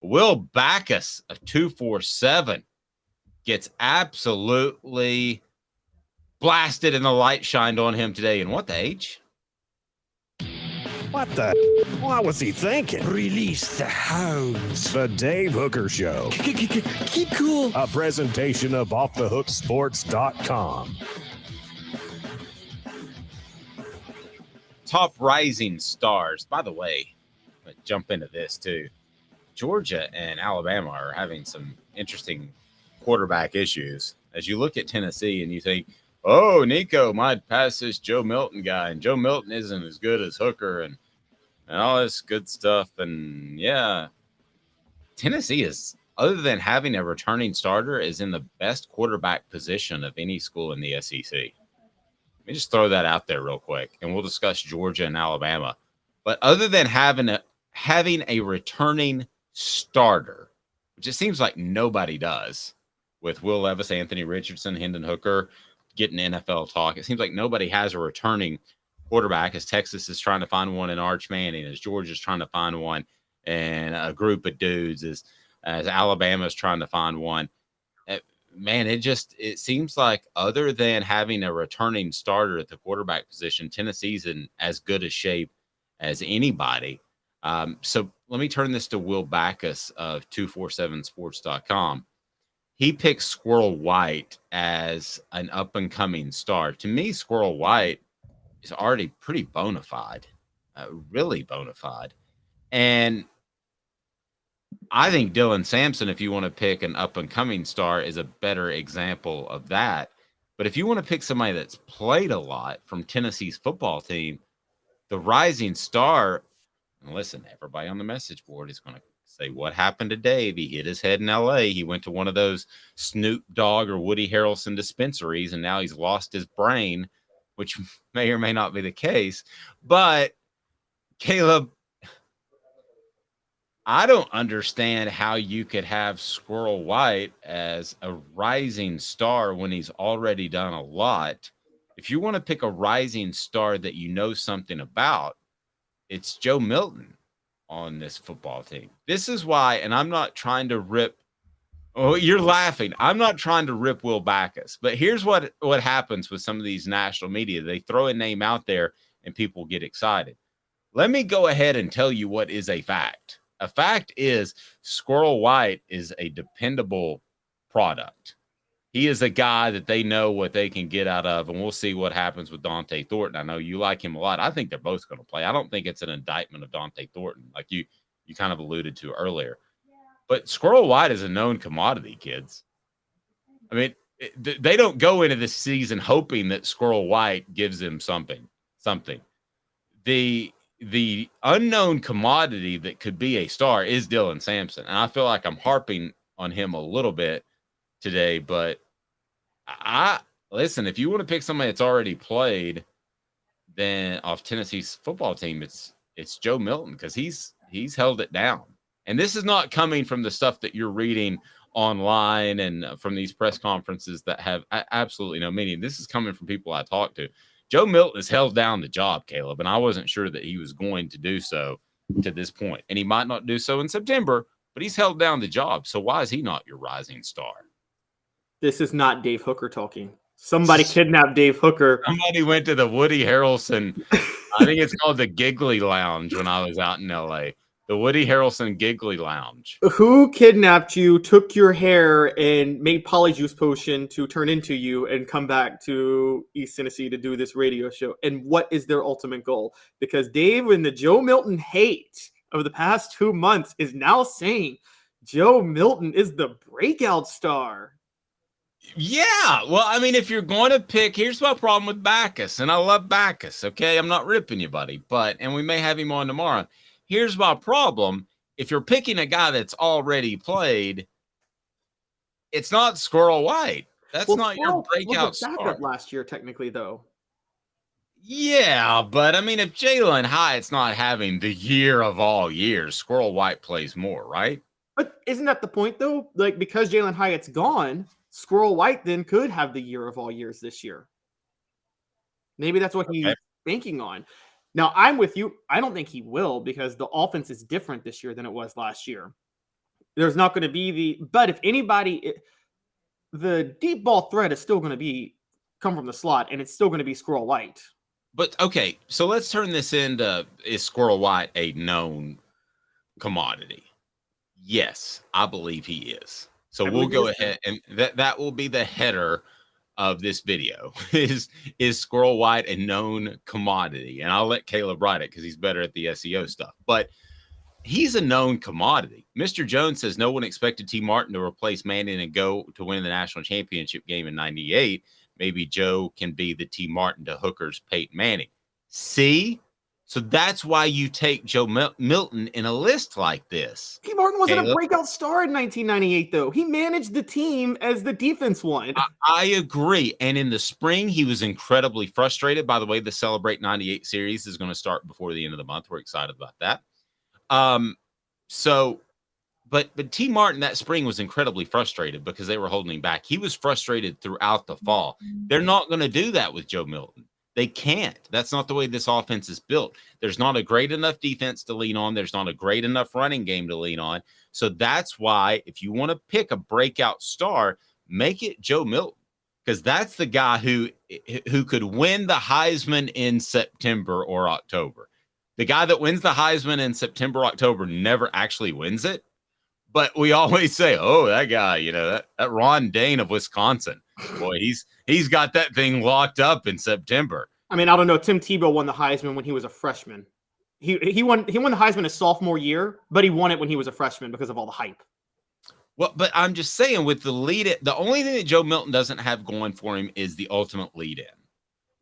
Will Backus of 247 gets absolutely blasted and the light shined on him today. And what the H? What the? What was he thinking? Release the hounds. The Dave Hooker Show. Keep cool. A presentation of OffTheHookSports.com. Top rising stars. By the way, I'm gonna jump into this too. Georgia and Alabama are having some interesting quarterback issues. As you look at Tennessee and you think, oh, Nico might pass this Joe Milton guy, and Joe Milton isn't as good as Hooker and all this good stuff. And yeah, Tennessee is, other than having a returning starter, is in the best quarterback position of any school in the SEC. Let me just throw that out there real quick, and we'll discuss Georgia and Alabama. But other than having a returning starter, which it seems like nobody does, with Will Levis, Anthony Richardson, Hendon Hooker getting NFL talk, it seems like nobody has a returning quarterback, as Texas is trying to find one in Arch Manning, as Georgia's trying to find one, and a group of dudes as Alabama's trying to find one. Man, it seems like other than having a returning starter at the quarterback position, Tennessee's in as good a shape as anybody. So let me turn this to Will Backus of 247sports.com. He picks Squirrel White as an up-and-coming star. To me, Squirrel White is already pretty bona fide, really bona fide. And I think Dylan Sampson, if you want to pick an up-and-coming star, is a better example of that. But if you want to pick somebody that's played a lot from Tennessee's football team, the rising star, and listen, everybody on the message board is going to say, what happened to Dave? He hit his head in L.A. He went to one of those Snoop Dogg or Woody Harrelson dispensaries, and now he's lost his brain, which may or may not be the case. But, Caleb, I don't understand how you could have Squirrel White as a rising star when he's already done a lot. If you want to pick a rising star that you know something about, it's Joe Milton on this football team. This is why, and I'm not trying to rip. Oh, you're laughing. I'm not trying to rip Will Backus, but here's what happens with some of these national media. They throw a name out there and people get excited. Let me go ahead and tell you what is a fact. A fact is Squirrel White is a dependable product. He is a guy that they know what they can get out of, and we'll see what happens with Dante Thornton. I know you like him a lot. I think they're both going to play. I don't think it's an indictment of Dante Thornton, like you kind of alluded to earlier. But Squirrel White is a known commodity, kids. I mean, they don't go into this season hoping that Squirrel White gives them something. The unknown commodity that could be a star is Dylan Sampson, and I feel like I'm harping on him a little bit today, but listen, if you want to pick somebody that's already played, then off Tennessee's football team, it's Joe Milton, because he's held it down. And this is not coming from the stuff that you're reading online and from these press conferences that have absolutely no meaning. This is coming from people I talk to. Joe Milton has held down the job, Caleb, and I wasn't sure that he was going to do so to this point. And he might not do so in September, but he's held down the job. So why is he not your rising star? This is not Dave Hooker talking. Somebody kidnapped Dave Hooker. Somebody went to the Woody Harrelson, I think it's called the Giggly Lounge when I was out in L.A., the Woody Harrelson Giggly Lounge. Who kidnapped you, took your hair, and made Polyjuice Potion to turn into you and come back to East Tennessee to do this radio show? And what is their ultimate goal? Because Dave and the Joe Milton hate of the past 2 months is now saying Joe Milton is the breakout star. Yeah, well, I mean, if you're going to pick, here's my problem with Backus, and I love Backus, okay? I'm not ripping you, buddy, and we may have him on tomorrow. Here's my problem. If you're picking a guy that's already played, it's not Squirrel White. That's not your breakout star. Backup last year, technically, though. Yeah, but I mean, if Jalen Hyatt's not having the year of all years, Squirrel White plays more, right? But isn't that the point, though? Like, because Jalen Hyatt's gone, Squirrel White then could have the year of all years this year. Maybe that's what he's banking on. Now, I'm with you. I don't think he will, because the offense is different this year than it was last year. There's not going to be but if anybody, the deep ball threat is still going to come from the slot, and it's still going to be Squirrel White. But okay, so let's turn this into, is Squirrel White a known commodity? Yes, I believe he is. So we'll go ahead, and that will be the header of this video. Is Squirrel White a known commodity? And I'll let Caleb write it because he's better at the SEO stuff. But he's a known commodity. Mr. Jones says no one expected T. Martin to replace Manning and go to win the national championship game in '98. Maybe Joe can be the T. Martin to Hooker's Peyton Manning. See? So that's why you take Joe Milton in a list like this. T. Martin wasn't a breakout star in 1998, though. He managed the team as the defense won. I agree. And in the spring, he was incredibly frustrated. By the way, the Celebrate 98 series is going to start before the end of the month. We're excited about that. But T. Martin that spring was incredibly frustrated because they were holding him back. He was frustrated throughout the fall. They're not going to do that with Joe Milton. They can't. That's not the way this offense is built. There's not a great enough defense to lean on. There's not a great enough running game to lean on. So that's why if you want to pick a breakout star, make it Joe Milton, because that's the guy who could win the Heisman in September or October. The guy that wins the Heisman in September, October never actually wins it. But we always say, oh, that guy, that Ron Dane of Wisconsin, boy, he's got that thing locked up in September. I mean, I don't know. Tim Tebow won the Heisman when he was a freshman. He won the Heisman his sophomore year, but he won it when he was a freshman because of all the hype. Well, but I'm just saying with the the only thing that Joe Milton doesn't have going for him is the ultimate lead in,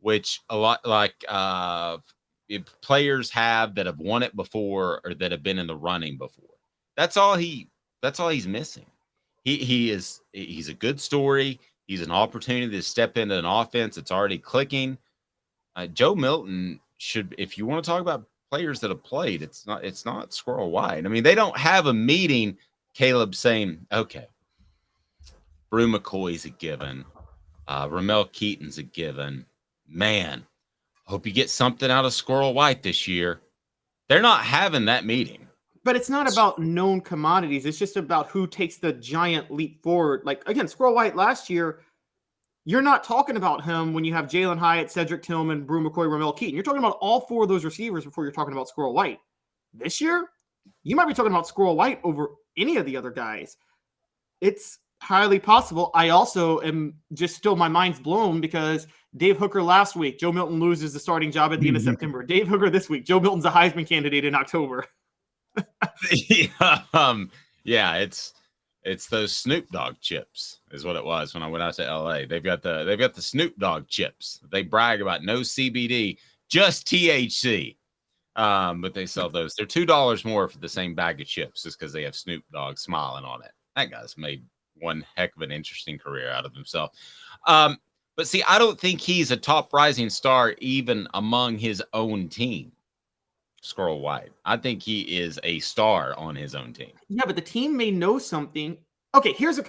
which a lot like players have that have won it before or that have been in the running before. That's all he's missing. He's a good story. He's an opportunity to step into an offense that's already clicking. Joe Milton should, if you want to talk about players that have played, it's not Squirrel White. I mean, they don't have a meeting, Caleb, saying, okay, Brew McCoy's a given. Ramel Keaton's a given. Man, hope you get something out of Squirrel White this year. They're not having that meeting. But it's not about known commodities. It's just about who takes the giant leap forward. Like, again, Squirrel White last year, you're not talking about him when you have Jalen Hyatt, Cedric Tillman, Brew McCoy, Ramel Keaton. You're talking about all four of those receivers before you're talking about Squirrel White. This year, you might be talking about Squirrel White over any of the other guys. It's highly possible. I also am just still, my mind's blown because Dave Hooker last week, Joe Milton loses the starting job at the end of September. Dave Hooker this week, Joe Milton's a Heisman candidate in October. Yeah, it's those Snoop Dogg chips is what it was when I went out to LA. They've got the Snoop Dogg chips. They brag about no CBD, just THC. But they sell those. They're $2 more for the same bag of chips just because they have Snoop Dogg smiling on it. That guy's made one heck of an interesting career out of himself. But see, I don't think he's a top rising star even among his own team. Squirrel White. I think he is a star on his own team. Yeah, but the team may know something. Okay, here's a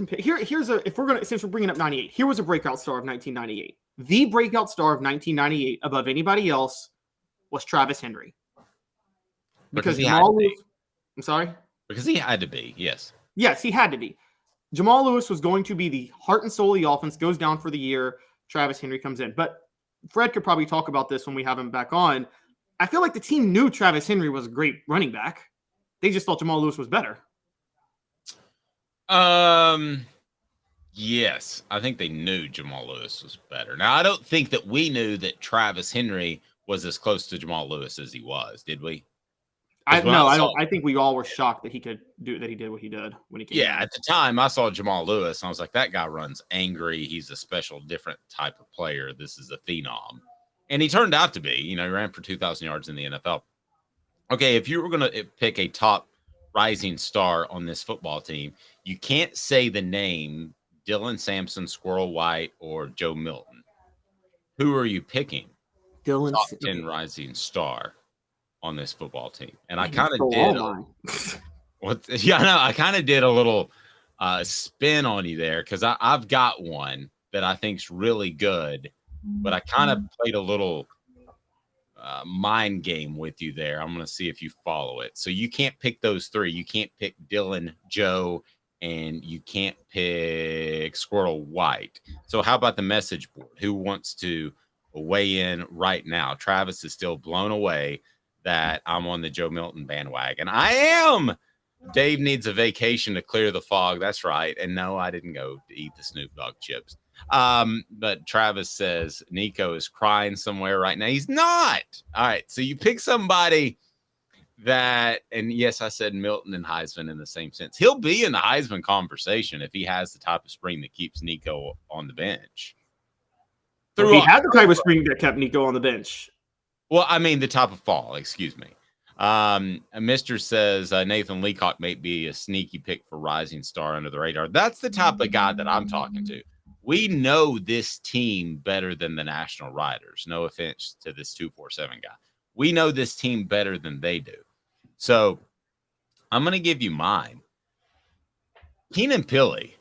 if we're gonna, since we're bringing up 98, here was a breakout star of 1998. The breakout star of 1998 above anybody else was Travis Henry. Because Jamal Lewis, I'm sorry? Because he had to be, yes. Yes, he had to be. Jamal Lewis was going to be the heart and soul of the offense, goes down for the year. Travis Henry comes in. But Fred could probably talk about this when we have him back on. I feel like the team knew Travis Henry was a great running back. They just thought Jamal Lewis was better. Yes, I think they knew Jamal Lewis was better. Now, I don't think that we knew that Travis Henry was as close to Jamal Lewis as he was, did we? I think we all were shocked that he did what he did when he came. Yeah, at the time I saw Jamal Lewis, and I was like, that guy runs angry. He's a special, different type of player. This is a phenom. And he turned out to be, he ran for 2,000 yards in the NFL. Okay, if you were going to pick a top rising star on this football team, you can't say the name Dylan Sampson, Squirrel White, or Joe Milton. Who are you picking? Dylan top 10 rising star on this football team. And I kind of did. I kind of did a little spin on you there because I've got one that I think's really good. But I kind of played a little mind game with you there. I'm going to see if you follow it. So you can't pick those three. You can't pick Dylan, Joe, and you can't pick Squirrel White. So how about the message board? Who wants to weigh in right now? Travis is still blown away that I'm on the Joe Milton bandwagon. I am. Dave needs a vacation to clear the fog. That's right. And no, I didn't go to eat the Snoop Dogg chips. But Travis says Nico is crying somewhere right now. He's not. All right. So you pick somebody that, and yes, I said Milton and Heisman in the same sense. He'll be in the Heisman conversation if he has the type of spring that keeps Nico on the bench. He had the type of spring that kept Nico on the bench. Well, I mean, the type of fall, excuse me. Mr. says Nathan Leacock may be a sneaky pick for rising star under the radar. That's the type of guy that I'm talking to. We know this team better than the national writers. No offense to this 247 guy. We know this team better than they do. So I'm going to give you mine. Keenan Pili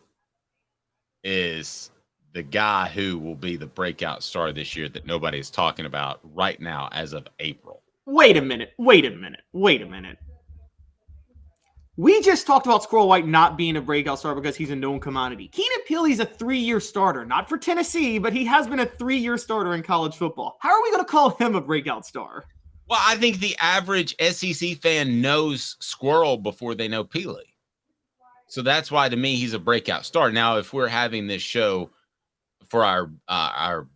is the guy who will be the breakout star this year that nobody is talking about right now as of April. Wait a minute. We just talked about Squirrel White not being a breakout star because he's a known commodity. Keenan Pili's a 3-year starter, not for Tennessee, but he has been a 3-year starter in college football. How are we going to call him a breakout star? Well, I think the average SEC fan knows Squirrel before they know Pili. So that's why, to me, he's a breakout star. Now, if we're having this show for our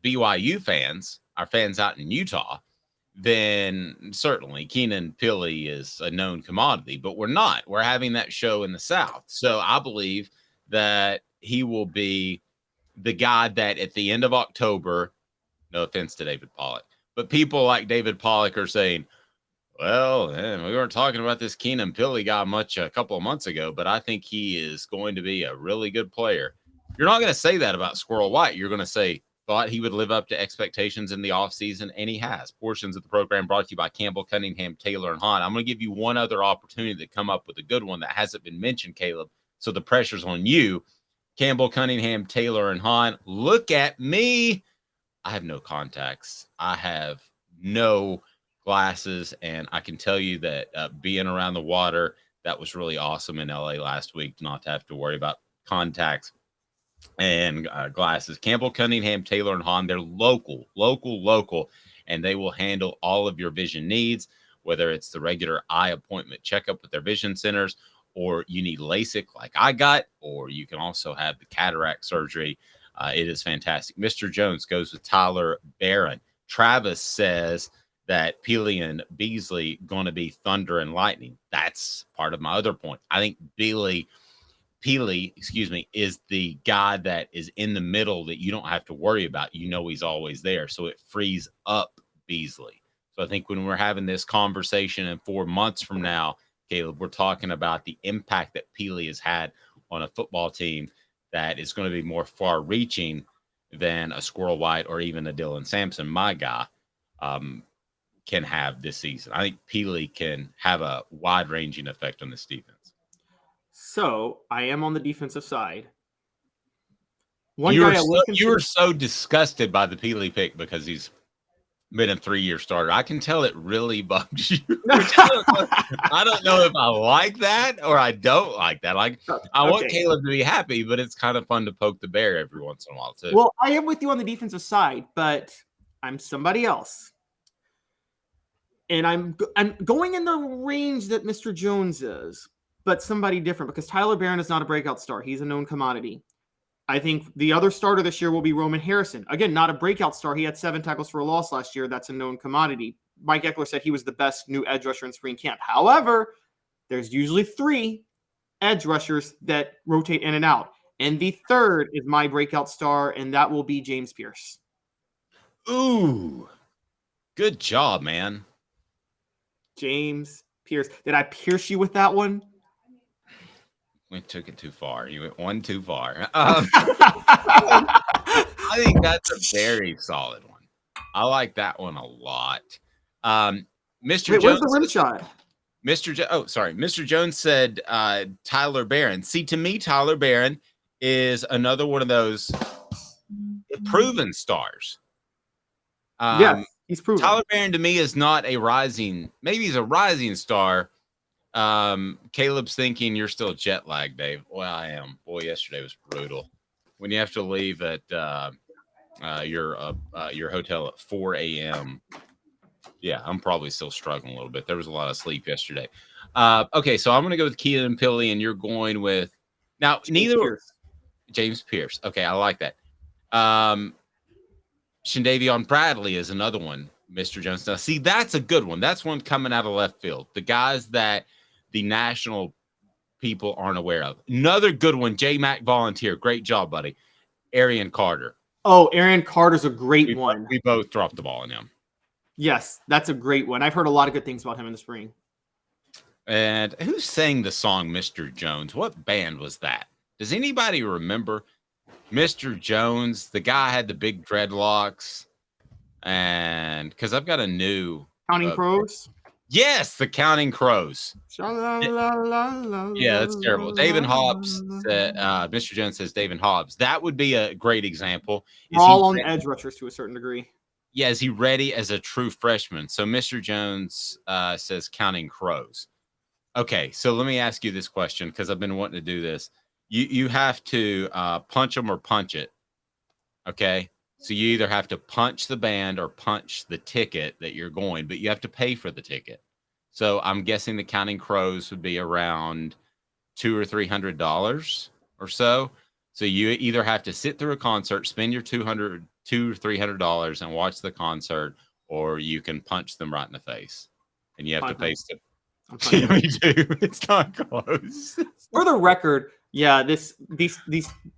BYU fans, our fans out in Utah, then certainly Keenan Pili is a known commodity, but we're not. We're having that show in the South. So I believe that he will be the guy that at the end of October, no offense to David Pollock, but people like David Pollock are saying, well, we weren't talking about this Keenan Pili guy much a couple of months ago, but I think he is going to be a really good player. You're not going to say that about Squirrel White. You're going to say, thought he would live up to expectations in the offseason, and he has. Portions of the program brought to you by Campbell, Cunningham, Taylor, and Hahn. I'm going to give you one other opportunity to come up with a good one that hasn't been mentioned, Caleb, so the pressure's on you. Campbell, Cunningham, Taylor, and Hahn. Look at me. I have no contacts. I have no glasses, and I can tell you that being around the water, that was really awesome in LA last week, not to have to worry about contacts and glasses. Campbell, Cunningham, Taylor, and Hahn, they're local, and they will handle all of your vision needs, whether it's the regular eye appointment checkup with their vision centers, or you need LASIK like I got, or you can also have the cataract surgery. It is fantastic. Mr. Jones goes with Tyler Barron. Travis says that Pili and Beasley going to be thunder and lightning. That's part of my other point. I think Pili, is the guy that is in the middle that you don't have to worry about. You know he's always there, so it frees up Beasley. So I think when we're having this conversation in 4 months from now, Caleb, we're talking about the impact that Pili has had on a football team that is going to be more far-reaching than a Squirrel White or even a Dylan Sampson, my guy, can have this season. I think Pili can have a wide-ranging effect on this defense. So I am on the defensive side. You were so disgusted by the Pili pick because he's been a 3-year starter. I can tell it really bugs you. I don't know if I like that or I don't like that. I want Caleb to be happy, but it's kind of fun to poke the bear every once in a while too. Well, I am with you on the defensive side, but I'm somebody else. And I'm going in the range that Mr. Jones is, but somebody different, because Tyler Barron is not a breakout star. He's a known commodity. I think the other starter this year will be Roman Harrison. Again, not a breakout star. He had 7 tackles for a loss last year. That's a known commodity. Mike Eckler said he was the best new edge rusher in spring camp. However, there's usually 3 edge rushers that rotate in and out. And the third is my breakout star, and that will be James Pierce. Ooh, good job, man. James Pierce. Did I pierce you with that one? We took it too far. You went one too far. I think that's a very solid one. I like that one a lot. Mr. Wait, Jones, where's the rim shot? Mr. Jones said Tyler Barron. See, to me, Tyler Barron is another one of those proven stars. Yes, He's proven. Tyler Barron to me is not a rising. Maybe he's a rising star. Caleb's thinking you're still jet lagged, Dave. Well, I am. Boy, yesterday was brutal. When you have to leave at your hotel at 4 a.m. Yeah, I'm probably still struggling a little bit. There was a lot of sleep yesterday. Okay, so I'm going to go with Keenan Pili, and you're going with now James Pierce. Okay, I like that. Shandavion Bradley is another one, Mr. Jones. Now, see, that's a good one. That's one coming out of left field. The guys that the national people aren't aware of. Another good one, J Mac Volunteer. Great job, buddy. Arian Carter. Oh, Arian Carter's a great one. We both dropped the ball on him. Yes, that's a great one. I've heard a lot of good things about him in the spring. And who sang the song Mr. Jones? What band was that? Does anybody remember Mr. Jones? The guy had the big dreadlocks. And because I've got a new Counting Crows? Yes, the Counting Crows. Yeah, that's terrible. David Hobbs, Mr. Jones says David Hobbs. That would be a great example. All on edge rushers to a certain degree. Yeah, is he ready as a true freshman? So Mr. Jones says Counting Crows. Okay, so let me ask you this question because I've been wanting to do this. You have to punch them or punch it. Okay, so you either have to punch the band or punch the ticket that you're going, but you have to pay for the ticket. So I'm guessing the Counting Crows would be around $200 or $300 or so. So you either have to sit through a concert, spend your $200 or $300 and watch the concert, or you can punch them right in the face, and you have to pay. Me too. It's not close. For the record, yeah, these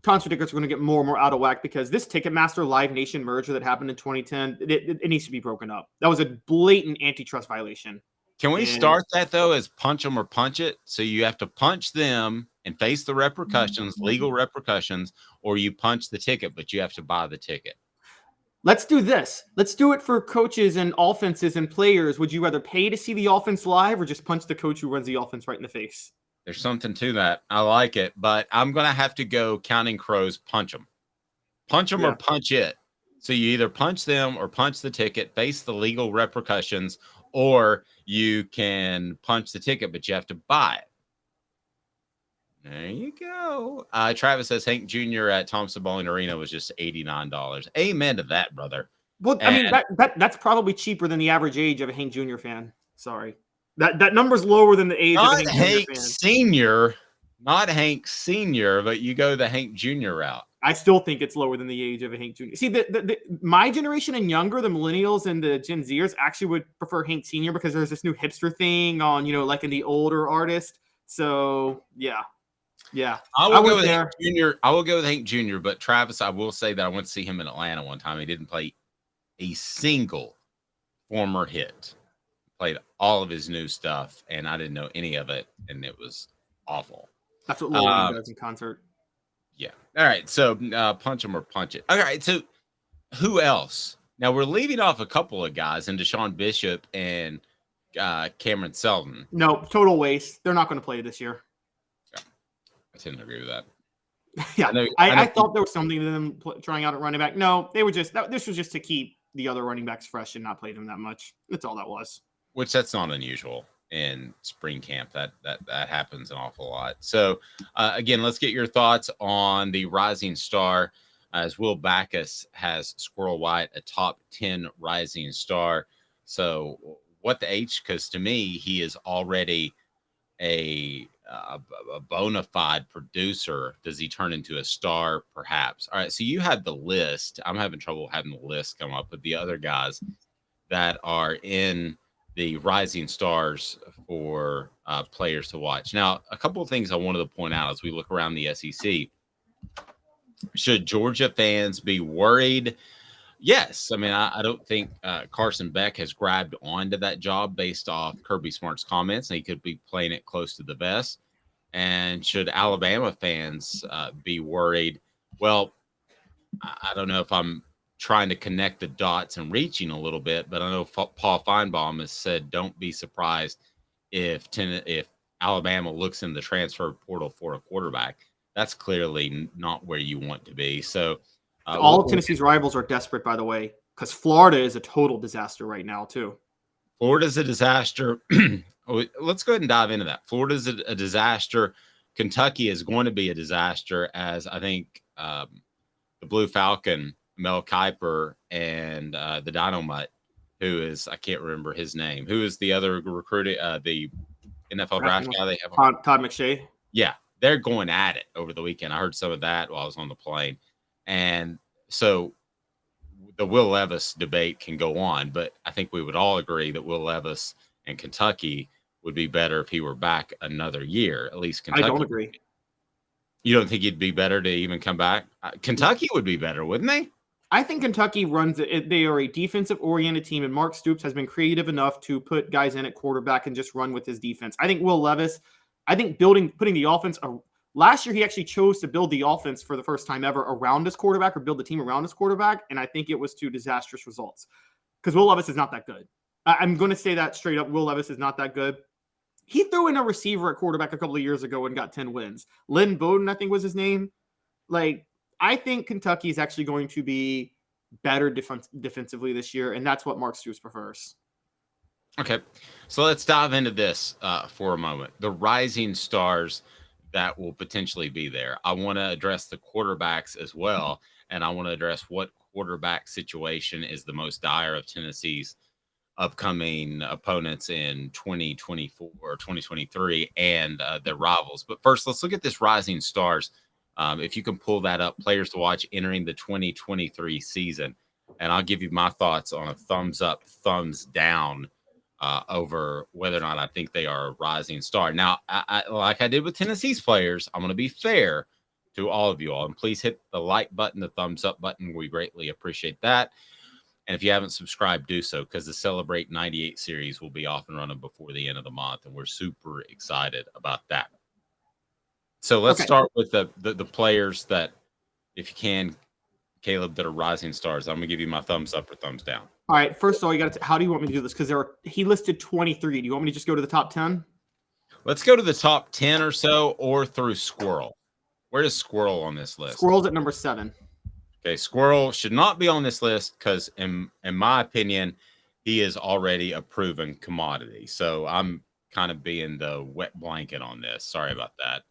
concert tickets are going to get more and more out of whack because this Ticketmaster Live Nation merger that happened in 2010, it needs to be broken up. That was a blatant antitrust violation. Can we start that though as punch them or punch it? So you have to punch them and face the repercussions, legal repercussions, or you punch the ticket, but you have to buy the ticket. Let's do this. Let's do it for coaches and offenses and players. Would you rather pay to see the offense live or just punch the coach who runs the offense right in the face? There's something to that. I like it, but I'm going to have to go Counting Crows, punch them. Punch them or punch it. So you either punch them or punch the ticket, face the legal repercussions, or you can punch the ticket, but you have to buy it. There you go. Travis says Hank Jr. at Thompson Bowling Arena was just $89. Amen to that, brother. Well, I mean, that's probably cheaper than the average age of a Hank Jr. fan. Sorry. That number's lower than the age of a Hank Jr. fan. Senior, not Hank Senior, but you go the Hank Jr. route. I still think it's lower than the age of a Hank Jr. See, my generation and younger, the millennials and the Gen Zers actually would prefer Hank Senior because there's this new hipster thing on, like in the older artist. So, yeah. I will go with Hank Jr. I will go with Hank Jr., but Travis, I will say that I went to see him in Atlanta one time. He didn't play a single former hit. Played all of his new stuff, and I didn't know any of it, and it was awful. That's what Lil Wayne does in concert. Yeah. All right. So punch him or punch it. All right. So who else? Now we're leaving off a couple of guys in Deshaun Bishop and Cameron Seldon. No, total waste. They're not going to play this year. Yeah, I tend to agree with that. Yeah. I thought there was something to them trying out at running back. No, they were this was just to keep the other running backs fresh and not play them that much. That's all that was. Which that's not unusual in spring camp. That happens an awful lot. So again, let's get your thoughts on the rising star, as Will Backus has Squirrel White a top 10 rising star. So what the H? Because to me, he is already a bona fide producer. Does he turn into a star? Perhaps. All right. So you had the list. I'm having trouble having the list come up with the other guys that are in the rising stars for players to watch. Now, a couple of things I wanted to point out as we look around the SEC. Should Georgia fans be worried? Yes. I mean, I don't think Carson Beck has grabbed onto that job based off Kirby Smart's comments, and he could be playing it close to the vest. And should Alabama fans be worried? Well, I don't know if I'm trying to connect the dots and reaching a little bit, but I know Paul Feinbaum has said don't be surprised if Alabama looks in the transfer portal for a quarterback. That's clearly not where you want to be. So all of Tennessee's rivals are desperate, by the way. Because Florida is a total disaster right now, too. Florida's a disaster. Let's go ahead and dive into that. Florida's a disaster. Kentucky is going to be a disaster, as I think the Blue Falcon, Mel Kiper, and the Dynamite, who is, I can't remember his name, who is the other recruiting, the NFL draft guy they have on. Todd McShay. Yeah, they're going at it over the weekend. I heard some of that while I was on the plane. And so the Will Levis debate can go on, but I think we would all agree that Will Levis and Kentucky would be better if he were back another year. At least Kentucky. I don't agree. You don't think he'd be better to even come back? Kentucky would be better, wouldn't they? I think Kentucky runs it. They are a defensive-oriented team, and Mark Stoops has been creative enough to put guys in at quarterback and just run with his defense. I think Will Levis, putting the offense. Last year, he actually chose to build the offense for the first time ever around his quarterback, or build the team around his quarterback, and I think it was to disastrous results because Will Levis is not that good. I'm going to say that straight up. Will Levis is not that good. He threw in a receiver at quarterback a couple of years ago and got 10 wins. Lynn Bowden, I think, was his name. I think Kentucky is actually going to be better defensively this year, and that's what Mark Stoops prefers. Okay, so let's dive into this for a moment. The rising stars that will potentially be there. I want to address the quarterbacks as well, and I want to address what quarterback situation is the most dire of Tennessee's upcoming opponents in 2024 or 2023 and their rivals. But first, let's look at this rising stars. If you can pull that up, players to watch entering the 2023 season. And I'll give you my thoughts on a thumbs up, thumbs down over whether or not I think they are a rising star. Now, I like I did with Tennessee's players, I'm going to be fair to all of you all. And please hit the like button, the thumbs up button. We greatly appreciate that. And if you haven't subscribed, do so, because the Celebrate 98 series will be off and running before the end of the month. And we're super excited about that. So let's start with the players that, if you can, Caleb, that are rising stars. I'm going to give you my thumbs up or thumbs down. All right. First of all, how do you want me to do this? Because he listed 23. Do you want me to just go to the top 10? Let's go to the top 10 or so, or through Squirrel. Where is Squirrel on this list? Squirrel's at number 7. Okay, Squirrel should not be on this list because, in my opinion, he is already a proven commodity. So I'm kind of being the wet blanket on this. Sorry about that.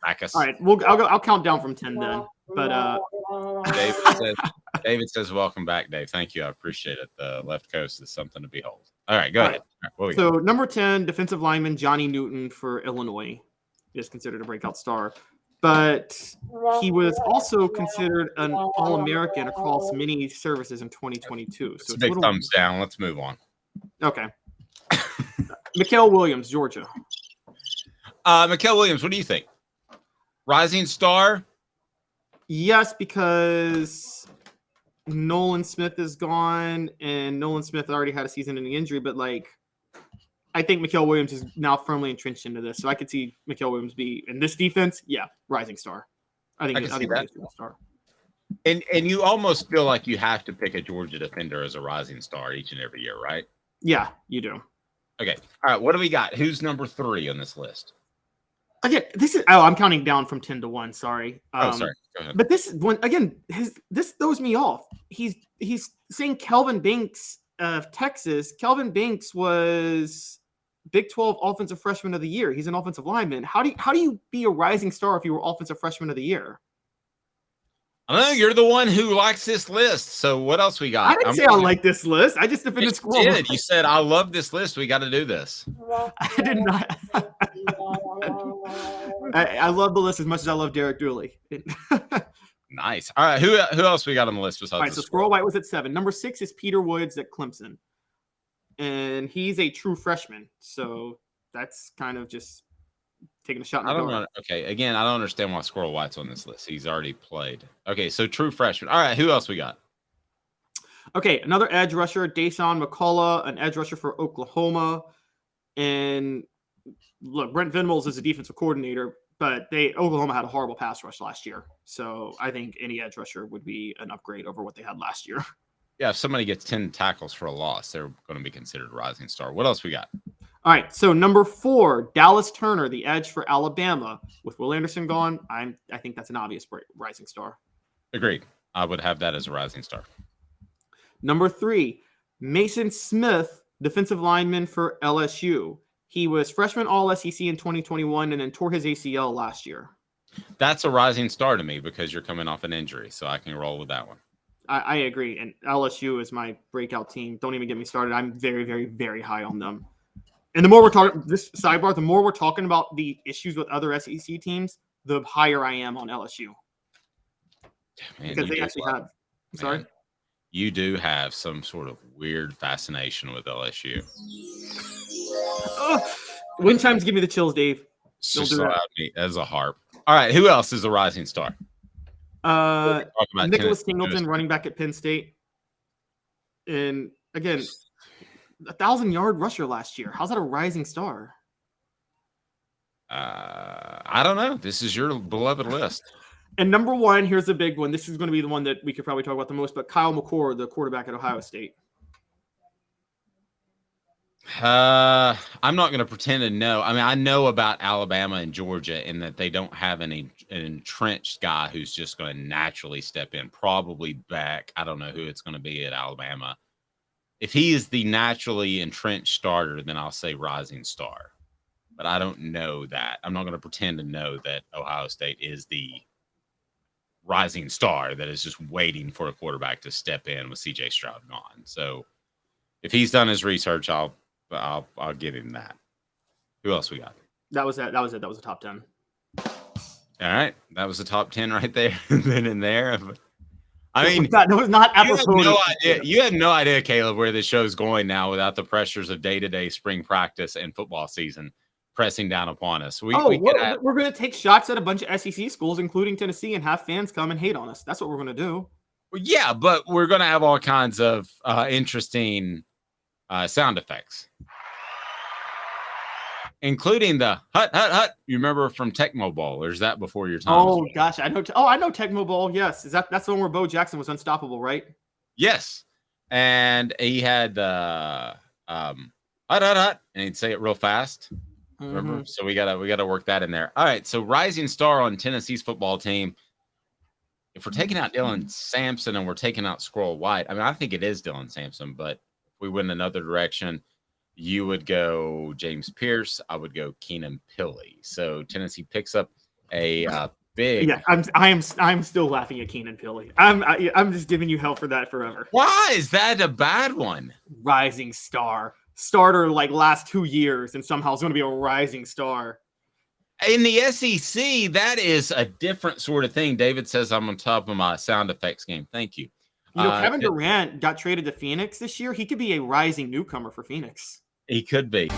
Backus. All right, I'll count down from 10 then. But David says, "Welcome back, Dave. Thank you. I appreciate it. The left coast is something to behold." All right, go ahead. All right, so number 10, defensive lineman Johnny Newton for Illinois, is considered a breakout star. But he was also considered an All-American across many services in 2022. So it's a big thumbs down. Let's move on. Okay. Mikael Williams, Georgia. Mikael Williams, what do you think? Rising star? Yes, because Nolan Smith is gone, and Nolan Smith already had a season-ending injury. But I think Mikael Williams is now firmly entrenched into this, so I could see Mikael Williams be in this defense. Yeah, rising star. I think he's a star. And you almost feel like you have to pick a Georgia defender as a rising star each and every year, right? Yeah, you do. Okay. All right. What do we got? Who's number 3 on this list? Again, I'm counting down from 10 to 1. Sorry. Sorry. Go ahead. But this one again, this throws me off. He's saying Kelvin Banks of Texas. Kelvin Banks was Big 12 Offensive Freshman of the Year. He's an offensive lineman. How do you be a rising star if you were Offensive Freshman of the Year? I don't know. You're the one who likes this list. So what else we got? I didn't say I like this list. I just defended Squirrel. You did. You said, I love this list. We got to do this. I did not. I love the list as much as I love Derek Dooley. Nice. All right. Who else we got on the list besides? All right. So Squirrel White was at 7. Number 6 is Peter Woods at Clemson. And he's a true freshman. So that's kind of just taking a shot in the dark. Okay. Again, I don't understand why Squirrel White's on this list. He's already played. Okay. So true freshman. All right. Who else we got? Okay. Another edge rusher, Dason McCullough, an edge rusher for Oklahoma. And look, Brent Venables is a defensive coordinator, but Oklahoma had a horrible pass rush last year. So I think any edge rusher would be an upgrade over what they had last year. Yeah, if somebody gets 10 tackles for a loss, they're going to be considered a rising star. What else we got? All right, so number 4, Dallas Turner, the edge for Alabama. With Will Anderson gone, I think that's an obvious rising star. Agreed. I would have that as a rising star. Number 3, Mason Smith, defensive lineman for LSU. He was freshman All-SEC in 2021 and then tore his ACL last year. That's a rising star to me because you're coming off an injury, so I can roll with that one. I agree, and LSU is my breakout team. Don't even get me started. I'm very, very, very high on them. And the more we're talking this sidebar, the more we're talking about the issues with other SEC teams, the higher I am on LSU. Man, Because they actually have. Sorry? You do have some sort of weird fascination with LSU. Wind chimes give me the chills, Dave. It's Don't just do that. allowed me as a harp. All right, who else is a rising star? Nicholas Singleton, running back at Penn State. And again, 1,000-yard rusher last year. How's that a rising star? I don't know. This is your beloved list. And number 1, here's the big one. This is going to be the one that we could probably talk about the most, but Kyle McCord, the quarterback at Ohio State. I'm not going to pretend to know. I mean, I know about Alabama and Georgia in that they don't have an entrenched guy who's just going to naturally step in. Probably Beck. I don't know who it's going to be at Alabama. If he is the naturally entrenched starter, then I'll say rising star. But I don't know that. I'm not going to pretend to know that Ohio State is the rising star that is just waiting for a quarterback to step in with CJ Stroud gone. So if he's done his research, I'll give him that. Who else we got? That was it. That was a top 10. All right. That was the top 10 right there. Then in there. I mean, that was not apropos. You had no idea, Caleb, where this show's going now without the pressures of day-to-day spring practice and football season pressing down upon us. We're going to take shots at a bunch of SEC schools, including Tennessee, and have fans come and hate on us. That's what we're going to do. Well, yeah, but we're going to have all kinds of interesting sound effects, including the hut, hut, hut. You remember from Tecmo Bowl, or is that before your time? Oh, gosh. I know Tecmo Bowl. Yes. That's the one where Bo Jackson was unstoppable, right? Yes. And he had hut, hut, hut, and he'd say it real fast. Remember? Mm-hmm. So we gotta work that in there. All right. So rising star on Tennessee's football team. If we're taking out Dylan Sampson and we're taking out Squirrel White, I mean, I think it is Dylan Sampson, but if we went another direction, you would go James Pierce. I would go Keenan Pilley. So Tennessee picks up a big. Yeah, I'm still laughing at Keenan Pilley. I'm just giving you hell for that forever. Why is that a bad one? Rising star. Starter like last 2 years, and somehow it's going to be a rising star. In the SEC, that is a different sort of thing. David says I'm on top of my sound effects game. Thank you. You know, Kevin Durant got traded to Phoenix this year. He could be a rising newcomer for Phoenix. He could be.